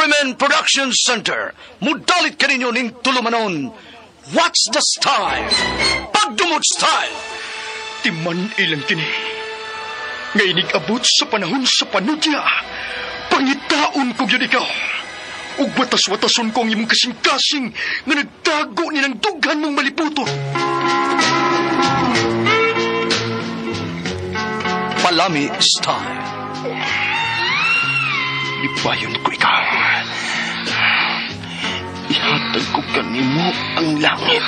Arimen Production Center, mudalit ka ninyo ning tulumanon. What's the style? Pagdumot style! Timan ilang kini. Ngayon abot sa panahon sa panudya. Pangitaon ko yun ikaw. Ug watas-watason ko ang imong kasing-kasing nga nagtago ni ng dughan mong maliputo. Palami style. Libayon ko ikaw. Ihatag ko kanimo ang langit.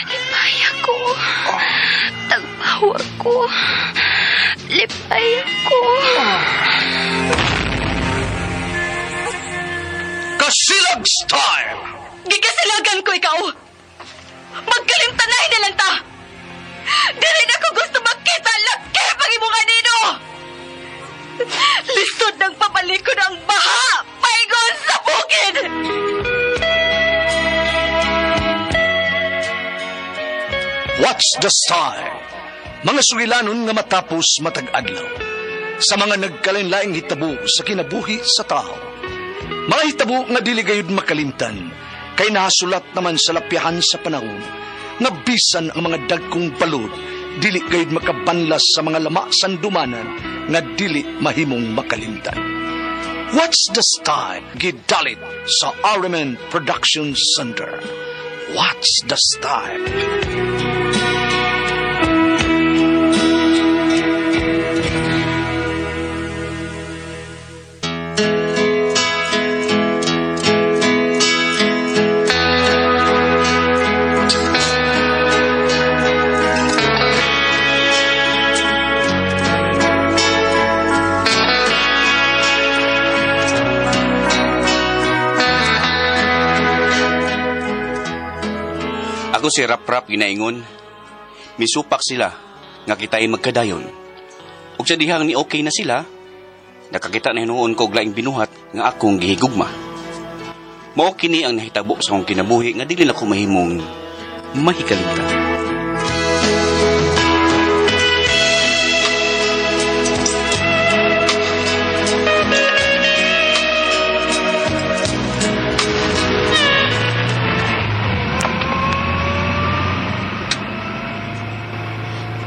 Lipaya ko. Tagpawa ko. Lipaya ko. Kasilag style. Gigasilagan ko ikaw. Magkalimtanay na lang ta. Dili na ko gusto makita laki pag imo kanino. Lisod ng papalikod ang baha. Paigon sa bukid. What's the style? Mga sugilanon nga matapos matag-adlaw. Sa mga nagkalain-laing hitabo sa kinabuhi sa tao. Mga hitabo nga dili gayud makalimtan, kay nahasulat naman sa lapyahan sa panahon, nga bisan ang mga dagkong balod, dili gayud makabanlas sa mga lama sandumanan, nga dili mahimong makalimtan. What's the style? Gidalit sa Arimen Production Center. What's the style? Ako si Rap-Rap ginaingon. Misupak sila nga kita'y magkadayon. Ug sa dihang ni okay na sila, nakakita na hinuon ko og laing binuhat nga akong gihigugma. Mao kini ang nahitabo sa akong kinabuhi nga dili na ko mahimong mahikalimtan.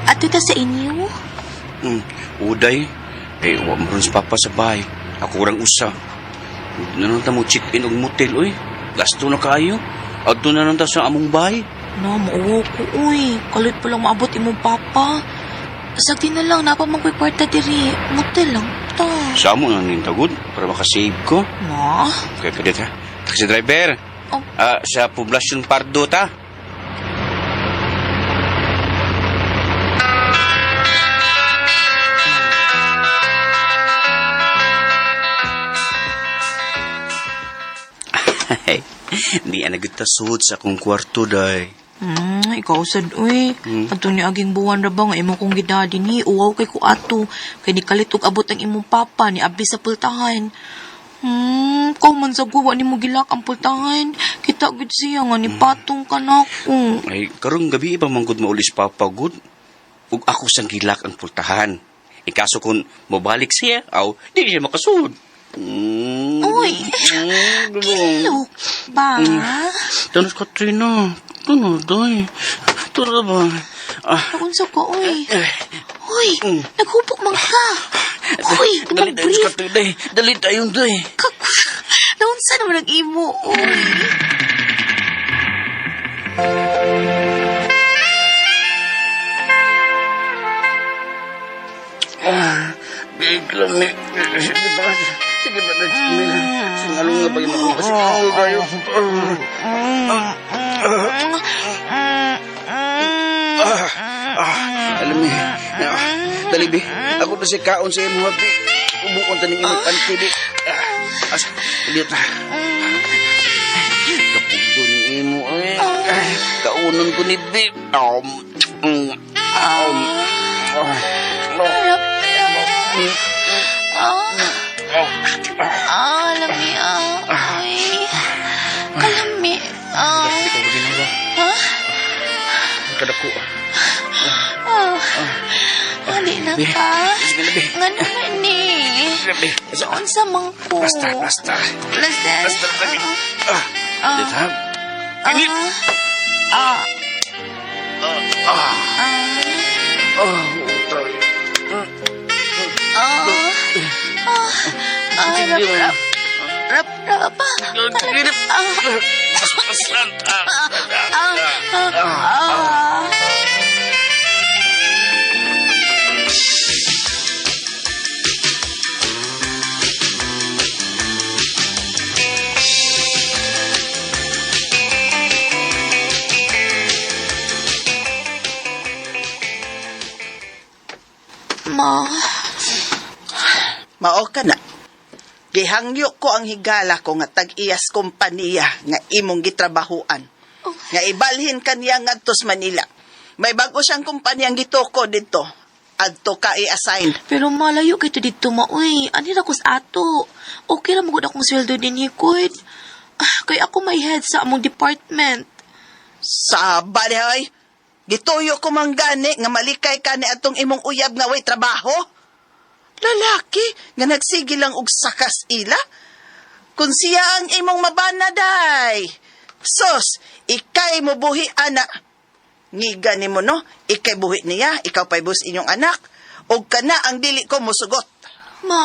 Ato ta sa inyo? Uday, wa mo rin sa papa sa bahay. Ako orang usa. Nananta mo check-in og motel, oy. Gasto na kayo. Adto na nanta sa among bahay. No, mauwo ko, uy. Kalit pa lang maabot imong papa. Sagdi na lang, napamang ko'y kwarta diri. Motel lang ta. Sa mo nang nintagod para makasave ko. Ma? Kaya kadit ha. Taxi driver. Oh. Sa Poblacion Pardo ta. Di nagtasod sa akong kwarto, day. Ikaw sad, uy. Ato ni aging buwan ra ba nga imong kong gidadi ni uwaw kay ko ato. Kay ni kalit og abot ang imong papa ni abi sa pultahan. Kau man sa guwa ni mo gilak ang pultahan. Kita gud siya nga ni patong ka na ko. Ay, karong gabi pa manggod maulis papa, good. Ug ako sang gilak ang pultahan. Ikaso kung mabalik siya, aw, di siya makasud. Uy, kilok ba? Tanos Katrina. Tanos, day. Tanos ba? Nakunsa ka, uy. Uy, naghupok man ka. Uy, Dali imong tayo, brief. Katrina, day. Dali tayo, day. Naunsa naman nag-imo, uy. Bigla ni. Sige ba? Sige ba? Singalong nga ba yung ako kasi tayo. Alam mo, dali, bi. Ako na si Kaon sa imo, bi. Ubukon taning imong kanti, bi. Asa, ulit na. Kapugdo ni imo, kaunon ko ni bi. Lami, ay. Kalami, Ikaw ba ginagawa? Ha? Kadako. Hali na ka. Sige na, bi. Nga naman ni. Saan sa mangko? Basta. Basta. Basta lagi. Dito. Init. Ma, Mao ka na. Gihangyo ko ang higala ko nga tag-iyas kompaniya nga imong gitrabahuan. Nga ibalhin kaniya ngadtos Manila. May bago siyang kumpanyang gitoko dito. Adto ka i-assign. pero malayo kito dito, ma. Uy, ano na ko sa ato? Okay lang magod akong sweldo din, Hikoy. Kaya ako may head sa among department. Sa balihoy, gituyo ko manggani nga malikay ka ni atong imong uyab nga way trabaho. Lalaki nga nagsige lang og sakas ila. Kung siya ang imong mabanaday. Sos, ikay mo buhi anak. Ngiga ni mo no, ikay buhi niya, ikaw pa'y bus inyong anak. Og kana ang dili ko musugot. Ma,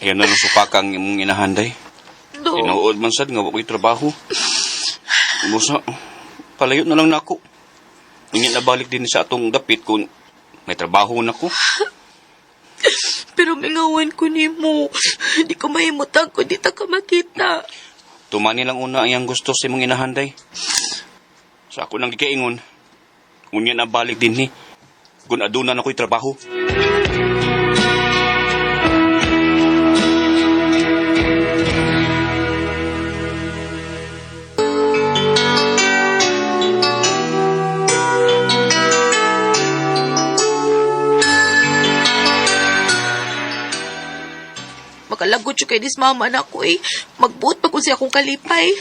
Ayan na nung supakang imong inahanday. do. Tinuod man sad nga wako'y trabaho. Musa, palayo na lang nako. Ingin na balik din sa atong dapit kung may trabaho na ko. Pero mingawan ko ni mo. Di ko mahimutang kung di ta ka makita. Tumani lang una ang gusto sa imong inahanday. Sa ako nang gikaingon, unya na balik din ni. Kung aduna na ko'y trabaho. Makalagot siya kay dis mama na ko eh. Magbuot pa kung siya akong kalipay.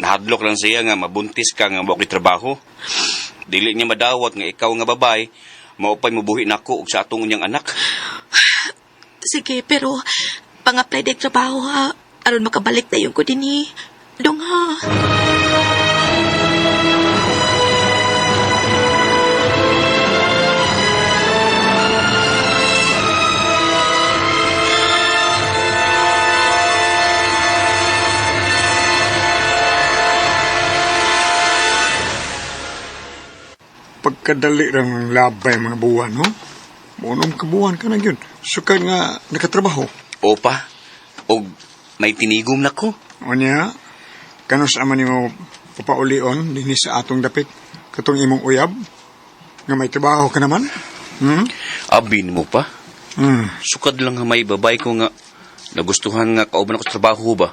Nahadlok lang siya nga mabuntis ka nga wako'y trabaho. Dili niya madawat nga ikaw nga babay, maupay mabuhi nako og sa atong unyang anak. Sige, pero pang-apply din trabaho ha. Aron makabalik na yung ko din eh. Dong ha. Pagkadali lang ng labay mga buwan, no? Munong kabuwan ka na yun. Sukad nga nakatrabaho. Opa, og may tinigom nako. O niya, kanos aman mo papaulion din sa atong dapit. Katong imong uyab. Nga may trabaho ka naman. Abin mo pa. Hmm. Sukad lang nga may babay ko nga nagustuhan nga kauban ako sa trabaho ba.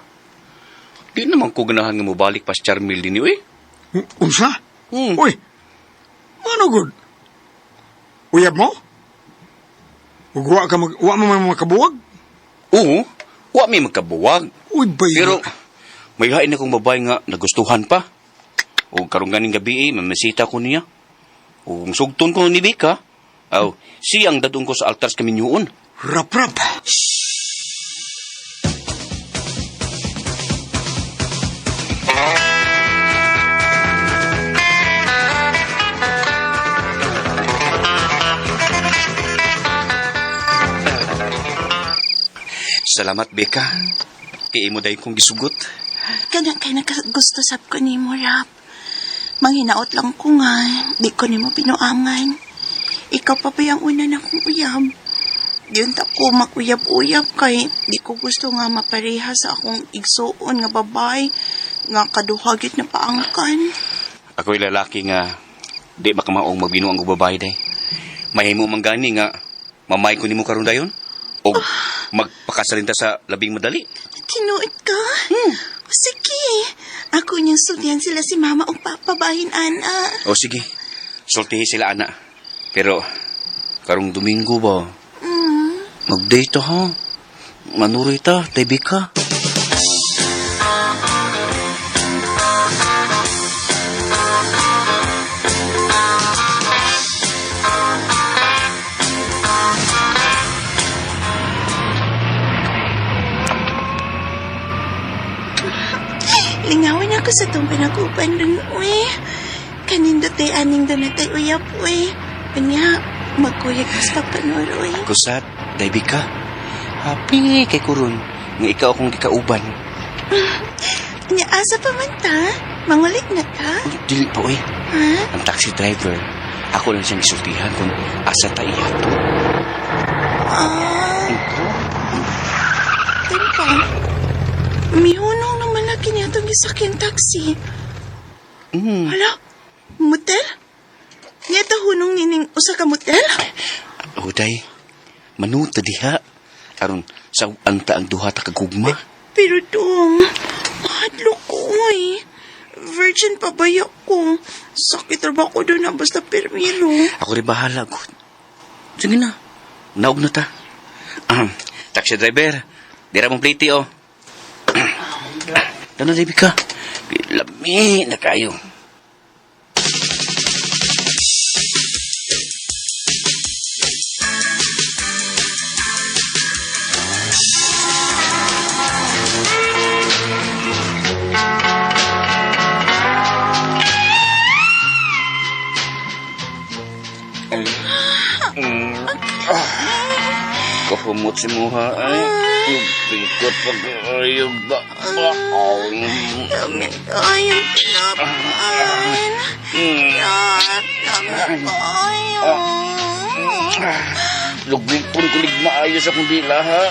Di naman ko ganahan nga mobalik pa sa Charmil din eh. Unsa? Hmm. Uy, ano good? Uyab mo? Uwa mo man makabuwag? Oo, wa may magkabuwag. Uy, bay. Pero may hain akong babay nga nagustuhan pa. O karong ganing gabi mamasita ko niya. O kung sugton ko ni Bika, siyang dadong ko sa altars kami niyoon. Rap-rap. Salamat, Beka. Kaya mo dahil kong gisugot. Kana kay nakagusto sab ko nimo Rap. Manghinaot lang ko nga, di ko nimo pinuangan. Ikaw pa ba yung una na kong uyab? Yun ta ko makuyab-uyab kay di ko gusto nga mapareha sa akong igsuon nga babay nga kaduhagit na paangkan. Ako'y lalaki nga di makamaong magbinuang ko babae day. Mahimo manggani nga mamay ko nimo karon dayon o magpakasalinta sa labing madali. Tinuod ka? Sige. Ako niyang sudyan sila si mama o papabahin, ana. O sige, sultihi sila ana. Pero, karong Domingo ba? Mag-date ha? Manuroy ta, tabi ka. Lingawan ako sa itong pinagupan dun, uy. Kanindot ay aning doon na tayo uyap, uy. Kanya, magkuyag mas pagpanor, uy. Kusat, tabi ka. Happy kay Kurun, nga ikaw akong gikauban. Kanya, asa pa man ta? Mangulik na ta? Uy, dili pa, uy. Ha? Ang taxi driver, ako lang siyang isultihan kung asa tayo to. Tempa. Mihunong naman lagi niya itong isakyan taxi. Hala, motel? Niya ito hunong nining usa ka motel? Huday, manuta diha. Aron, sa anta ang duha ta kagugma. Pero dong, mahadlo ko, uy. Virgin pa ba ko? Sakit ra ba ko doon na basta permiro? Ako rin bahala, good. Sige na, naog na ta. Taxi driver, dira mong plate, oh. Dano, Debbie ka? Lami na kayo. Kahumot si Muha ay lupikot pag-ayog ba? Dami kayong pinapain. Dami kayong. Luglig po kulig maayos akong dila, ha?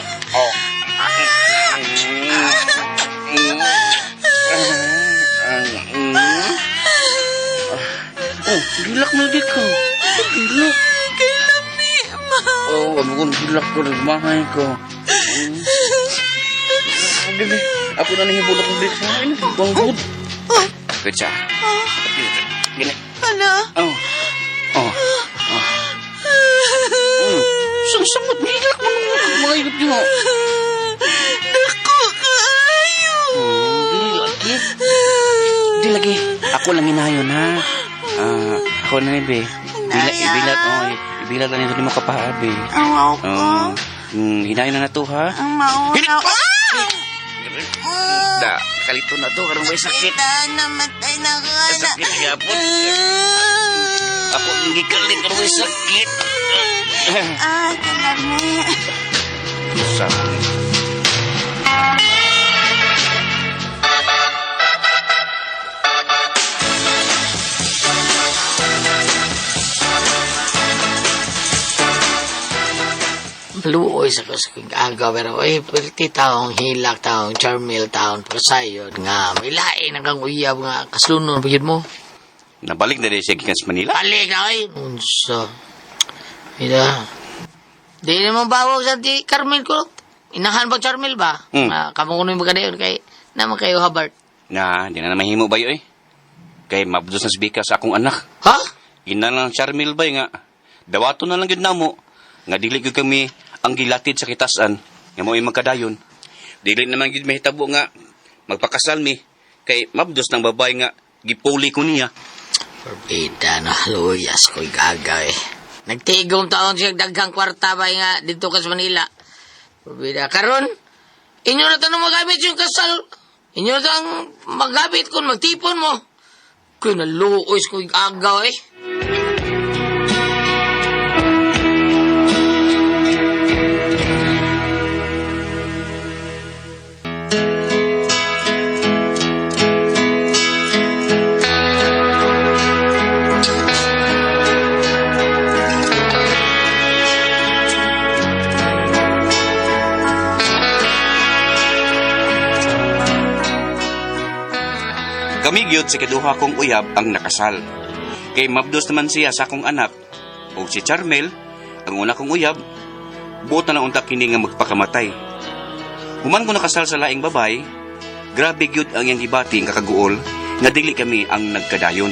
Dilak na di ka. Dilak. Kalami, ma. Ano kung dilak ko, nagmahay ko. Gini, ako na nahibulak ng dilak sa akin. Banggod. Kutsa. Gini. Hala. Samot, dilak mo nung mga ilap niyo. Naku, kaayo. Di lagi. Ako lang inayon, ha? Ako na ni Be. Ibilat na nito ni mo kapaabi. Awaw ko. Hinayon na to, ha? Ang mauna. Da, kalito na to. Karong may sakit. Namatay na ka na. Sakit nga po. Ako hindi kalit. Karong may sakit. Kalami. Sakit. Luoy sa kusking agaw pero pwede taong hilak taong charmil taong pasayod nga may lain ang uyab nga kaslunon pagid mo. Nabalik na rin siya gikan sa Manila. Balik na oy. Unsa. Ida. Di naman bawag sa di Carmel ko. Inahan pag Charmel ba? Kamo kuno yung magkadayon kay naman kayo habart. Na, di na mahimo ba yun, eh? Kay mabdos na sibika sa akong anak. Ha? Ina lang Charmel ba nga. Dawato na lang yun na mo. Nga dili ko kami ang gilatid sa kitasan. Nga mo yung magkadayon. Dili naman yun mahitabo nga. Magpakasal mi. Kay mabdos ng babae nga. Gipuli ko niya. Forbida na luyas ko'y gagawin. Nagtigong taon siya daghang kwarta ba nga dito ka sa Manila. Forbida. Karon, inyo na tanong magamit yung kasal. Inyo na tanong magamit kung magtipon mo. Kaya naluoy ko'y gagawin. Kami gyud si kaduha kong uyab ang nakasal. Kay mabdos naman siya sa akong anak. O si Charmel, ang una kong uyab, buot na unta kini nga magpakamatay. Human ko nakasal sa laing babay, grabe gyud ang iyang gibati nga kaguol, nga dili kami ang nagkadayon.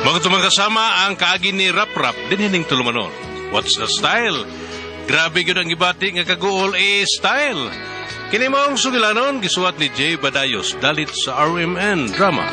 Mga tumang kasama ang kaagi ni Rap Rap din hining tulumanon. What's the style? Grabe yun ang ibati nga kaguol style. Kini mo ang sugilanon gisuwat ni Jay Badayos dalit sa RMN Drama.